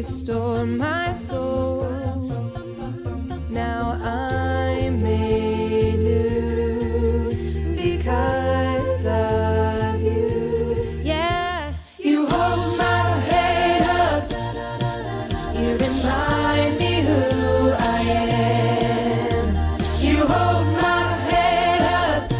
restore my soul. Now I'm made new because of you. Yeah, you hold my head up. You remind me who I am. You hold my head up.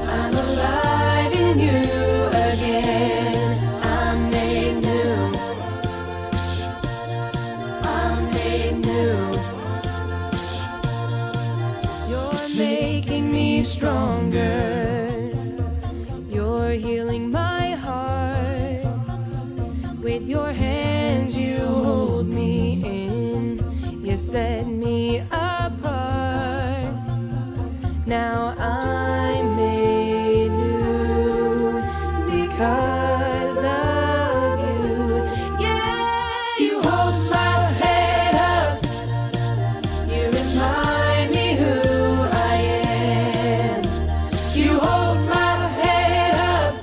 I'm alive in you again. I'm made new. I'm made new. You're making me stronger. You're healing my heart. With your hands you hold me in. You set me apart. Now I'm made new because of you. Yeah, you hold my head up. You remind me who I am. You hold my head up.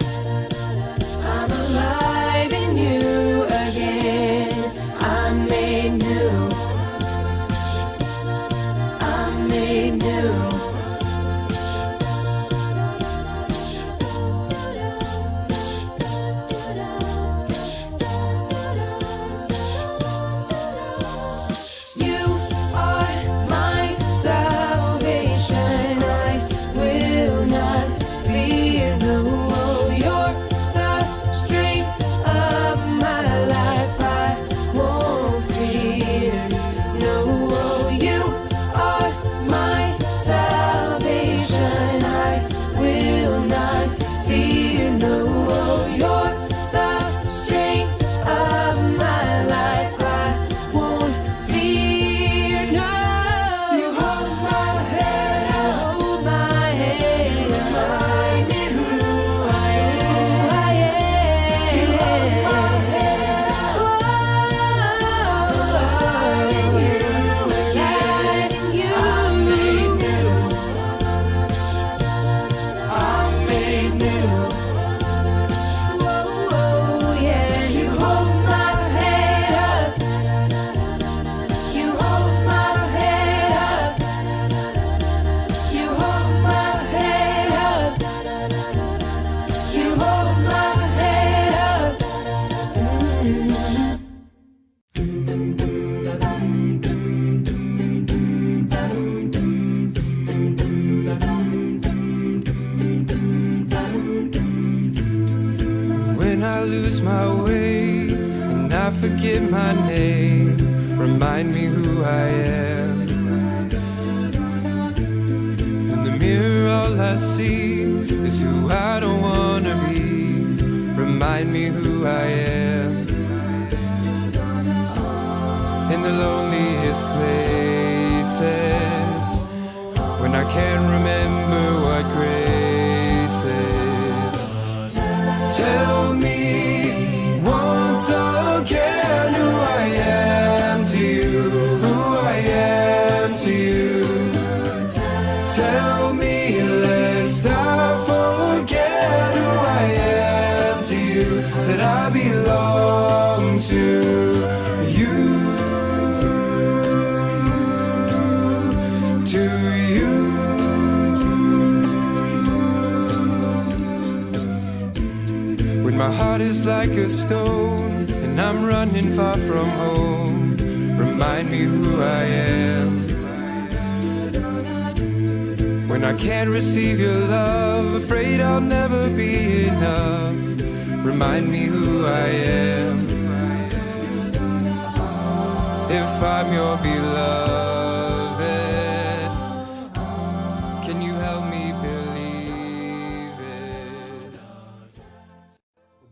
I'm alive in you again. I'm made new. I'm made new. You are my salvation. I will not fear no. You're the strength of my life. I won't fear no. You are my salvation. I will not fear no. You're the strength of my life. I won't fear no. You hold my head up. Hold my head up. Remind me who I am. You hold my head up. Oh, in you. I'm made new. I'm made new. Whoa, yeah. You hold my head up. You hold my head up. You hold my head up. You hold my head up. When I lose my way and I forget my name, remind me who I am. In the mirror all I see is who I don't wanna be. Remind me who I am. In the loneliest places, when I can't remember what grace is. Tell me once again who I am to you, who I am to you. Tell me lest I forget who I am to you, that I belong to you, to you. When my heart is like a stone and I'm running far from home, remind me who I am. When I can't receive your love, afraid I'll never be enough, remind me who I am. If I'm your beloved, can you help me believe it?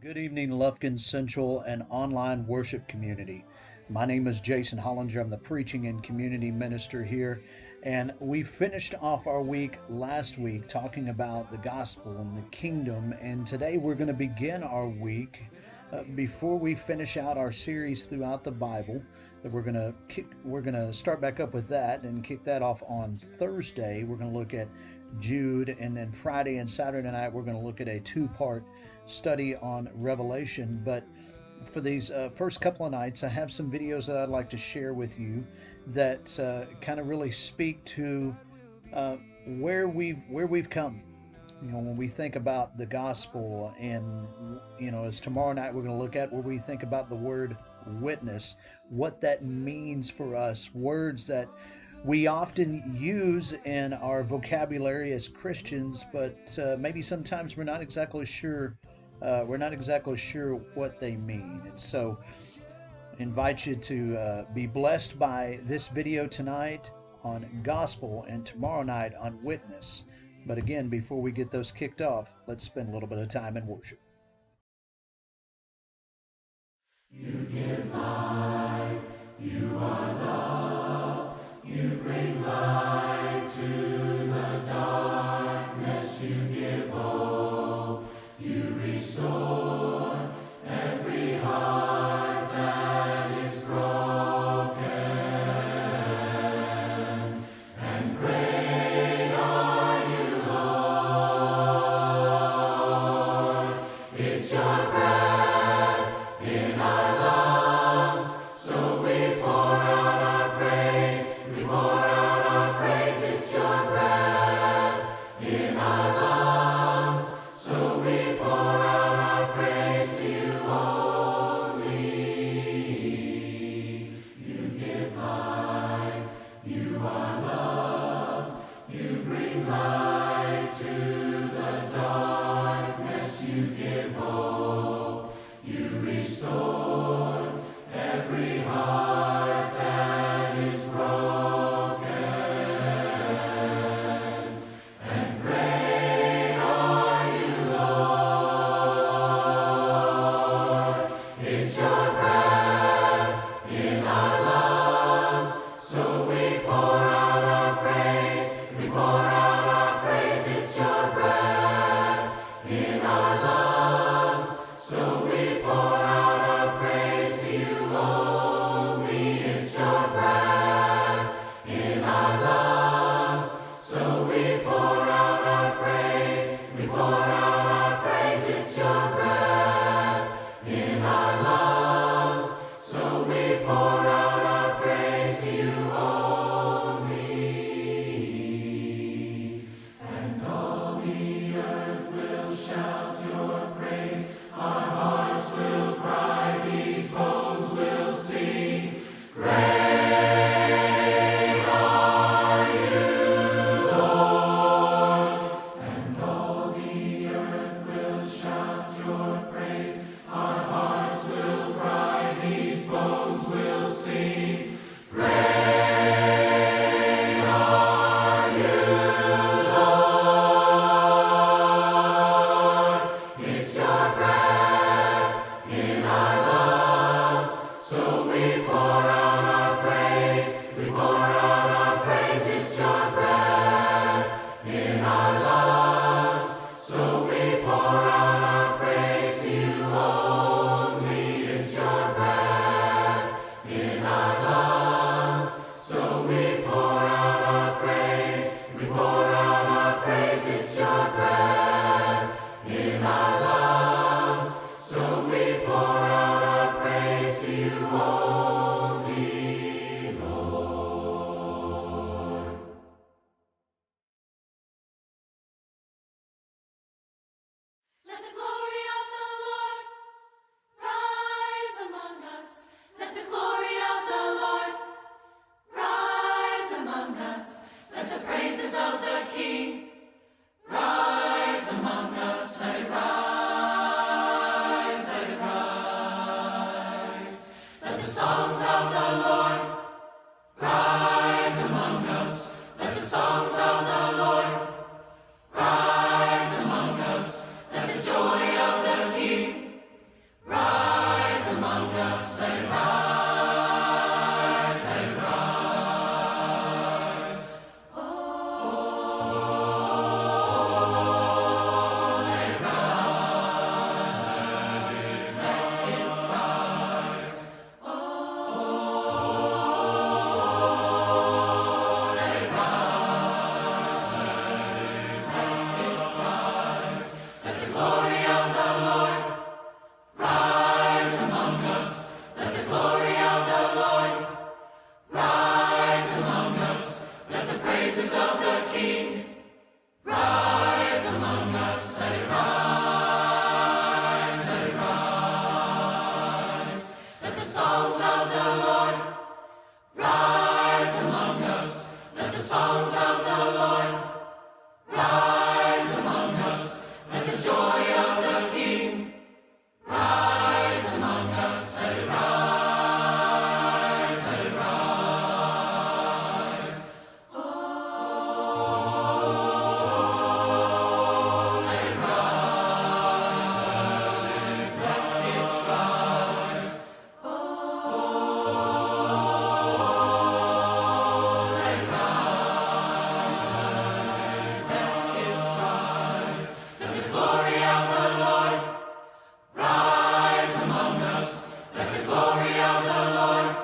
Good evening, Lufkin Central and online worship community. My name is Jason Hollinger. I'm the preaching and community minister here. And we finished off our week last week talking about the gospel and the kingdom. And today we're going to begin our week before we finish out our series throughout the Bible. That we're going to start back up with that and kick that off on Thursday. We're going to look at Jude, and then Friday and Saturday night we're going to look at a two-part study on Revelation. But for these first couple of nights, I have some videos that I'd like to share with you that kind of really speak to where we've come. When we think about the gospel, and as tomorrow night we're going to look at, where we think about the word witness, what that means for us, words that we often use in our vocabulary as Christians, but maybe sometimes we're not exactly sure what they mean. And so I invite you to be blessed by this video tonight on gospel and tomorrow night on witness. But again, before we get those kicked off, let's spend a little bit of time in worship. You give life, you are love, you bring light to the darkness, you give hope, you restore every heart that is broken, and great are you, Lord. It's your breath in our lungs, so we pour out our praise, we pour out our praise. It's your breath in our lungs, so we pour out our praise to you only. You give life, you are love, you bring light to the darkness, you give hope, you restore every heart that is broken, and great are you, Lord. It's your breath in our lungs, so we pour out our praise, we pour out our praise. It's your breath in our lungs, so we pour out our praise to you only. It's your breath in our lungs, so we pour out our praise, we pour out our praise. It's your breath in our lungs, so we pour out our praise to you only. And all the earth will shout your praise, our hearts will cry, these bones will sing. Great are you, Lord. And all the earth will shout your praise, our hearts will cry, these bones will sing. Great are you, Lord. It's your breath in our lungs, so we pour out our praise, we pour out our praise. It's your breath in our lungs, so we pour out our praise to you only. It's your breath in our lungs, so we pour out our praise, we pour out our praise. It's your breath in our lungs, so we pour out our praise to you only. of the Lord rise among us. Let the songs of the Lord rise among us. Let the joy of the King rise among us. Let it rise, let it rise. Oh, let it rise, let it rise. Oh, let it rise, let it rise. Let the glory of the Lord rise among us. Let the glory of the Lord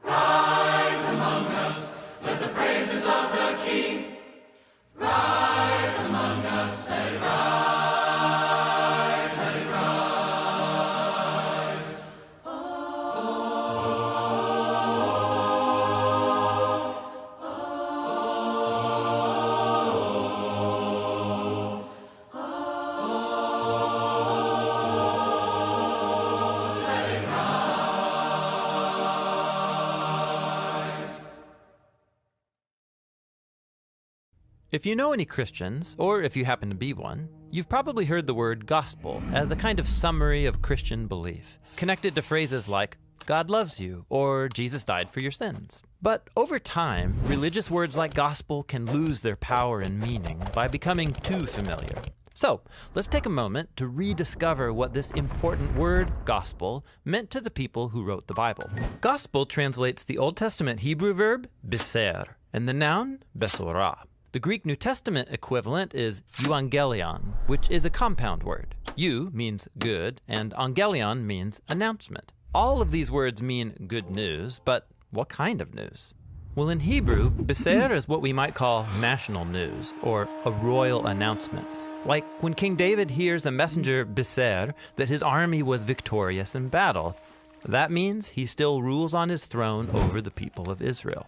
rise among us. Let the praises of the King rise among us. Let it rise, let it rise. Oh, let it rise. If you know any Christians, or if you happen to be one, you've probably heard the word gospel as a kind of summary of Christian belief, connected to phrases like, God loves you, or Jesus died for your sins. But over time, religious words like gospel can lose their power and meaning by becoming too familiar. So, let's take a moment to rediscover what this important word, gospel, meant to the people who wrote the Bible. Gospel translates the Old Testament Hebrew verb, biser, and the noun, besorah. The Greek New Testament equivalent is euangelion, which is a compound word. Eu means good, and angelion means announcement. All of these words mean good news, but what kind of news? Well, in Hebrew, biser is what we might call national news, or a royal announcement. Like when King David hears a messenger biser that his army was victorious in battle, that means he still rules on his throne over the people of Israel.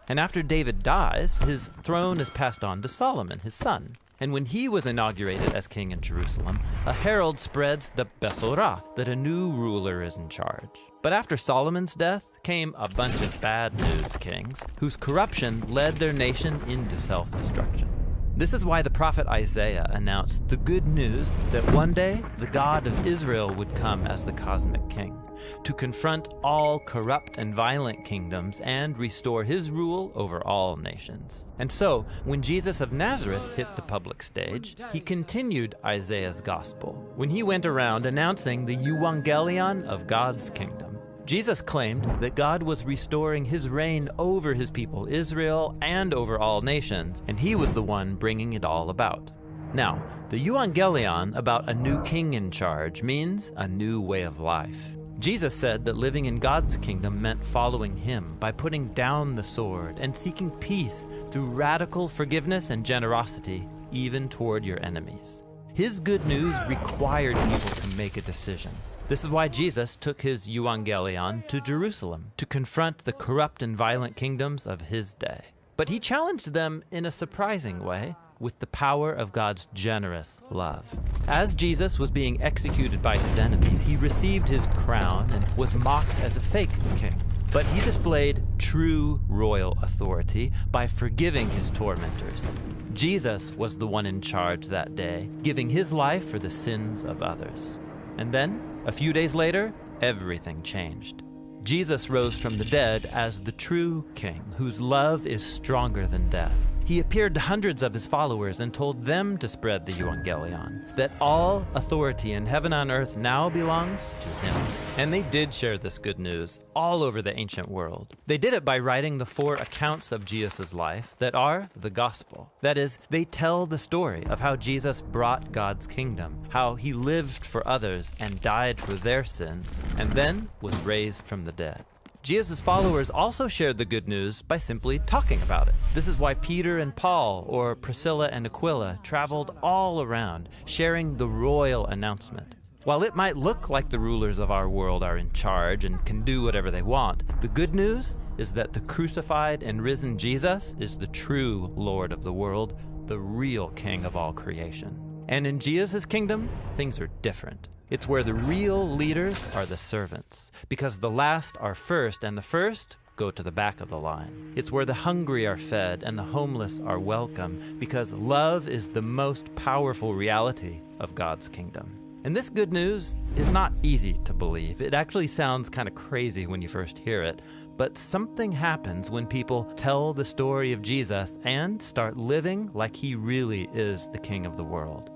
And after David dies, his throne is passed on to Solomon, his son. And when he was inaugurated as king in Jerusalem, a herald spreads the besorah, that a new ruler is in charge. But after Solomon's death came a bunch of bad news kings, whose corruption led their nation into self-destruction. This is why the prophet Isaiah announced the good news that one day the God of Israel would come as the cosmic king, to confront all corrupt and violent kingdoms and restore his rule over all nations. And so, when Jesus of Nazareth hit the public stage, he continued Isaiah's gospel when he went around announcing the euangelion of God's kingdom. Jesus claimed that God was restoring his reign over his people Israel and over all nations, and he was the one bringing it all about. Now, the euangelion about a new king in charge means a new way of life. Jesus said that living in God's kingdom meant following him by putting down the sword and seeking peace through radical forgiveness and generosity, even toward your enemies. His good news required people to make a decision. This is why Jesus took his euangelion to Jerusalem to confront the corrupt and violent kingdoms of his day. But he challenged them in a surprising way with the power of God's generous love. As Jesus was being executed by his enemies, he received his crown and was mocked as a fake king. But he displayed true royal authority by forgiving his tormentors. Jesus was the one in charge that day, giving his life for the sins of others. And then, a few days later, everything changed. Jesus rose from the dead as the true king, whose love is stronger than death. He appeared to hundreds of his followers and told them to spread the euangelion, that all authority in heaven and earth now belongs to him. And they did share this good news all over the ancient world. They did it by writing the 4 accounts of Jesus' life that are the gospel. That is, they tell the story of how Jesus brought God's kingdom, how he lived for others and died for their sins, and then was raised from the dead. Jesus' followers also shared the good news by simply talking about it. This is why Peter and Paul, or Priscilla and Aquila, traveled all around, sharing the royal announcement. While it might look like the rulers of our world are in charge and can do whatever they want, the good news is that the crucified and risen Jesus is the true Lord of the world, the real King of all creation. And in Jesus' kingdom, things are different. It's where the real leaders are the servants, because the last are first, and the first go to the back of the line. It's where the hungry are fed and the homeless are welcome, because love is the most powerful reality of God's kingdom. And this good news is not easy to believe. It actually sounds kind of crazy when you first hear it, but something happens when people tell the story of Jesus and start living like he really is the King of the world.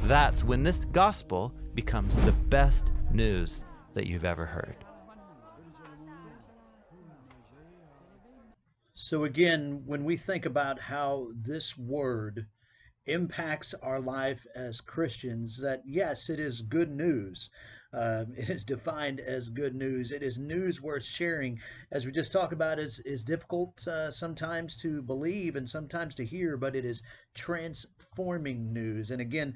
That's when this gospel becomes the best news that you've ever heard. So again, when we think about how this word impacts our life as Christians, that yes, it is good news. It is defined as good news. It is news worth sharing. As we just talked about, is difficult sometimes to believe and sometimes to hear, but it is transforming news. And again,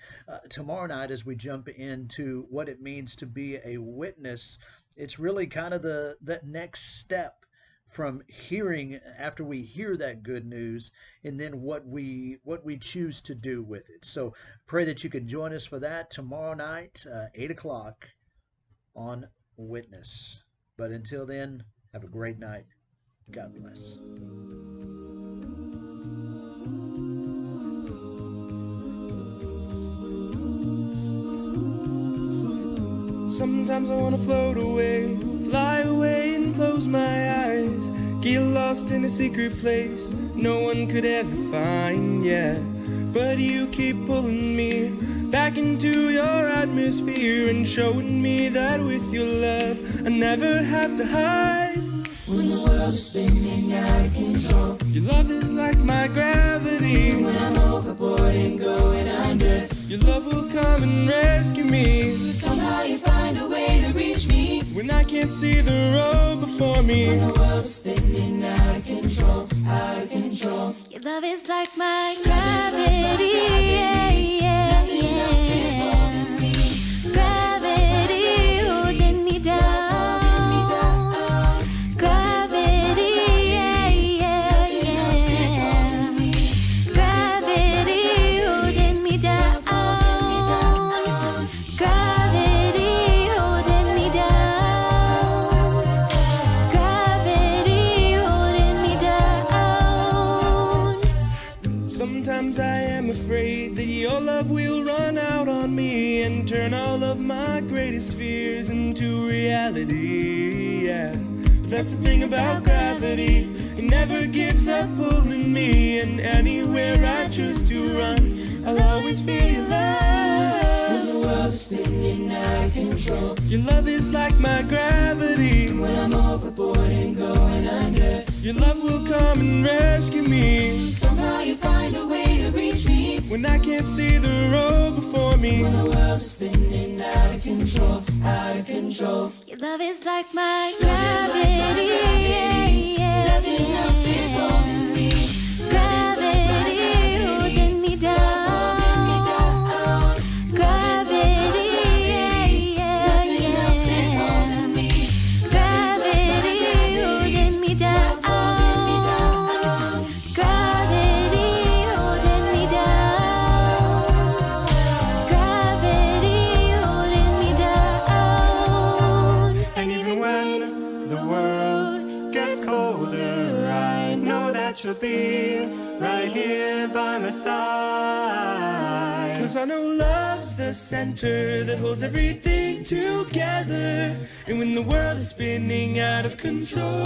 tomorrow night, as we jump into what it means to be a witness, it's really kind of that next step from hearing, after we hear that good news, and then what we choose to do with it. So pray that you can join us for that tomorrow night, 8 o'clock on Witness. But until then, have a great night. God bless. Sometimes I wanna float away, fly away and close my eyes, get lost in a secret place no one could ever find, yeah. But you keep pulling me back into your atmosphere and showing me that with your love I never have to hide. When the world is spinning out of control, Your love is like my gravity. when I'm overboard and going under, Your love will come and rescue me somehow you find a way to reach me. when I can't see the road before me. When the world is spinning out of control, out of control. Your love is like my gravity, yeah, yeah, Nothing else is holding me. Gravity holding me down. Gravity, yeah, yeah, yeah. Gravity holding me down. Gravity holding me down. Gravity holding me down. Sometimes I am afraid that your love will run out on me and turn all of my greatest fears into reality, yeah. But that's the thing about gravity, it never gives up pulling me, and anywhere I choose to run, I'll always feel your When love. the world is spinning out of control, Your love is like my gravity. when I'm overboard and going under, Your love will come and rescue me somehow you find a way to reach me. when I can't see the road before me. When the world is spinning out of control, out of control. Your love is like my gravity, yeah, yeah. Nothing else is holding me. Gravity holding me down. Gravity, yeah, yeah, Nothing else is yeah. holding me. Gravity holding me down. Gravity holding me down. Gravity holding me down. And even when the world gets colder, I know that you'll be right here by my side. 'Cause I know love's the center that holds everything together. And when the world is spinning out of control,